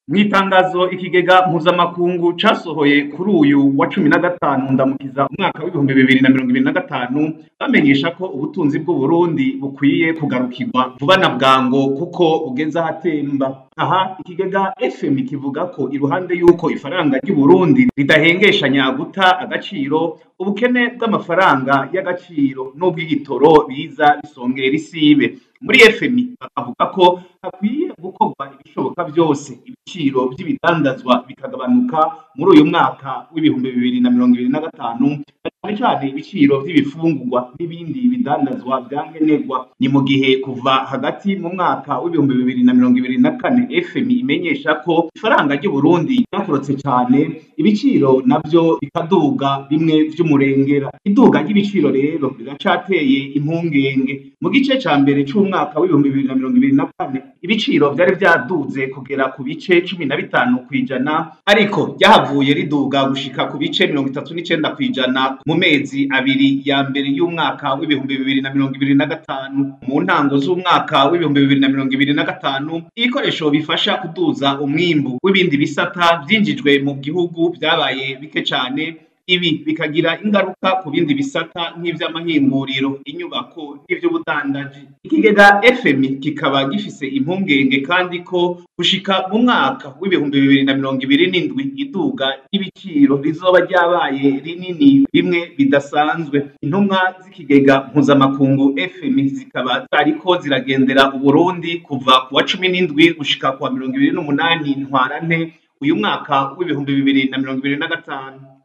Mw'itangazo ikigega mpuzamakungu casohoye kuri uyu wa 15 ndamukiza umwaka w'ibihumbi 2025 bamenyesha ko ubutunzi bw'Uburundi bukwiye kugarukirwa vuba na bwango kuko bugeze ahatemba. Aha ikigega FM kivuga ko iruhande yuko ifaranga ry'Uburundi ridahengeshanya guta agaciro, ubukene bw'amafaranga y'agaciro n'ubw'igitoro biza bisongera isibe. Muri FM bakavuga ko hakwiye gukorwa ibishoboka byose ibiciro by'ibidandazwa bikagabanuka muri uyu mwaka w'ibihumbi 2025, cyane cyane ibiciro by'ibifungurwa n'ibindi bidandazwa byankenerwa. Ni mu gihe kuva hagati mu mwaka w'ibihumbi 2024 FM imenyesha ko ifaranga ry'Uburundi ryakorotse cyane, ibiciro navyo bikaduga bimwe vy'umurengera. Iduga ry'ibiciro rero riracateye impungenge. Mu gice ca mbere c'umwaka w'ibihumbi 2024 ibiciro vyari vyaduze kugera ku bice 15%, ariko ryahavuye riduga gushika ku bice 39% mu mezi abiri ya mbere y'umwaka w'ibihumbi 2025. Mu ntango z'umwaka w'ibihumbi 2025 ibikoresho bifasha kuduza umwimbu w'ibindi bisata vyinjijwe mu gihugu vyabaye bike cane. Ibi bikagira ingaruka ku bindi bisata nk'ivy'amahinguriro, inyubako n'ivy'ubudandaji. Ikigega FM kikaba gifise impungenge kandi ko gushika mu mwaka w'ibihumbi 2027 iduga ry'ibiciro rizoba ryabaye rinini bimwe bidasanzwe. Intumwa z'ikigega mpuzamakungu FM zikaba zariko ziragendera Uburundi kuva ku wa 17 gushika ku wa 28 Ntwarante uyu mwaka w'ibihumbi 2025.